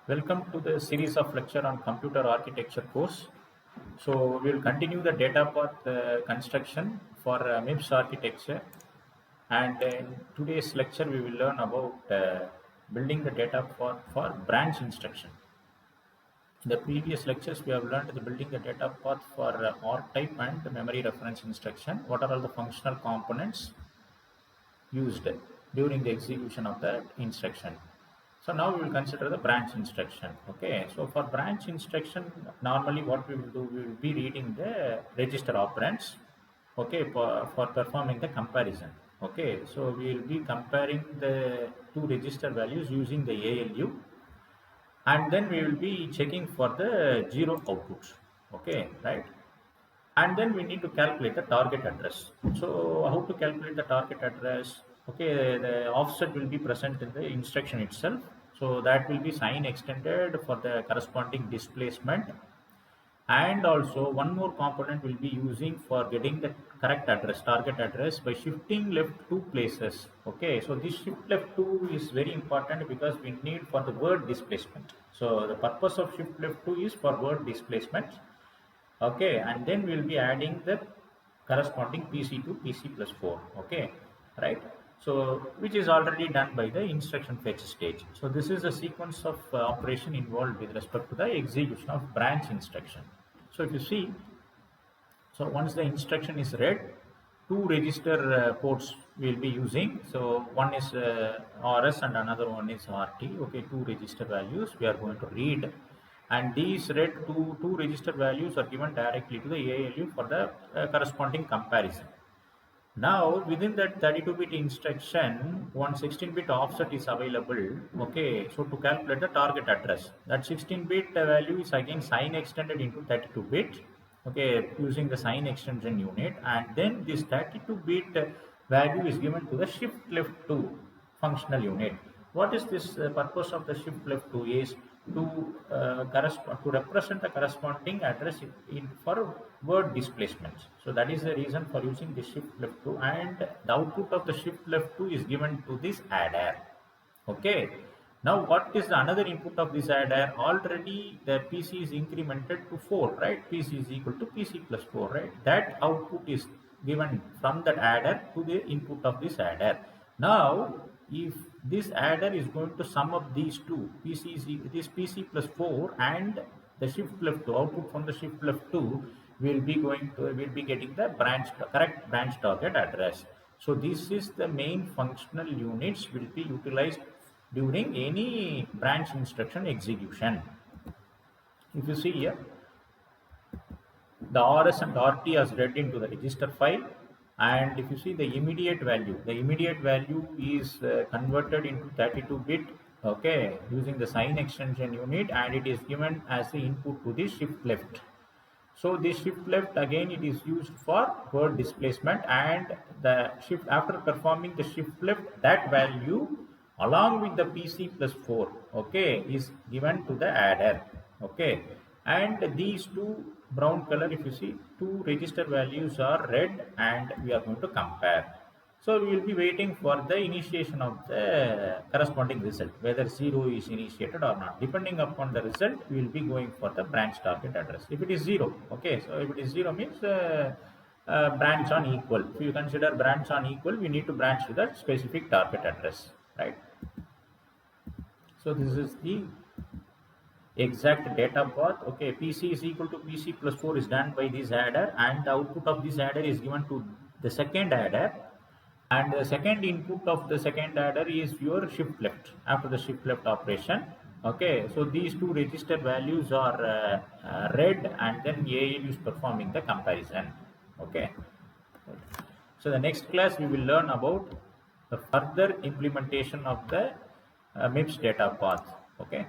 Welcome to the series of lecture on computer architecture course. So we will continue the data path construction for MIPS architecture, and in today's lecture we will learn about building the data path for branch instruction. In the previous lectures we have learned the building the data path for arc type and memory reference instruction. What are all the functional components used during the execution of that instruction. So now we will consider the branch instruction. Okay, so for branch instruction, normally what we will do, we will be reading the register operands, okay, for performing the comparison. Okay, so we will be comparing the two register values using the ALU, and then we will be checking for the zero output. Okay, right? And then we need to calculate the target address. So how to calculate the target address? Okay, the offset will be present in the instruction itself, so that will be sign extended for the corresponding displacement. And also one more component will be using for getting the correct address, target address, by shifting left two places. Okay, so this shift left two is very important because we need for the word displacement. So the purpose of shift left two is for word displacement. Okay, and then we'll be adding the corresponding PC to PC plus 4. Okay, right? So which is already done by the instruction fetch stage. So this is a sequence of operation involved with respect to the execution of branch instruction. So if you see, so once the instruction is read, two register ports will be using. So one is RS and another one is RT. Okay, two register values we are going to read, and these read two register values are given directly to the ALU for the corresponding comparison. Now within that 32-bit instruction, one 16-bit offset is available. Okay, so to calculate the target address, that 16-bit value is again sign extended into 32-bit. Okay, using the sign extension unit, and then this 32-bit value is given to the shift left 2 functional unit. What is this purpose of the shift left 2 is to represent the corresponding address for word displacements. So that is the reason for using the shift left 2, and the output of the shift left 2 is given to this adder. Okay, now what is the another input of this adder? Already the PC is incremented to 4, right? PC is equal to PC plus 4, right? That output is given from that adder to the input of this adder. Now if this adder is going to sum up these two, this PC plus 4 and the shift left 2, output from the shift left 2 will be getting the correct branch target address. So this is the main functional units will be utilized during any branch instruction execution. If you see here, the RS and RT is read into the register file, and if you see the immediate value is converted into 32-bit, okay, using the sign extension unit, and it is given as the input to the shift left. So this shift left again it is used for word displacement, and the shift after performing the shift left, that value along with the PC plus 4, okay, is given to the adder. Okay, and these two brown color, if you see, two register values are read and we are going to compare. So we will be waiting for the initiation of the corresponding result, whether 0 is initiated or not. Depending upon the result, we will be going for the branch target address. If it is 0, okay, so if it is 0 means branch on equal. If you consider branch on equal, we need to branch to that specific target address, right? So this is the exact data path. Okay, PC is equal to PC plus 4 is done by this adder, and the output of this adder is given to the second adder, and the second input of the second adder is your shift left after the shift left operation. Okay, so these two register values are read, and then ALU is performing the comparison. Okay, so the next class we will learn about the further implementation of the MIPS data path. Okay.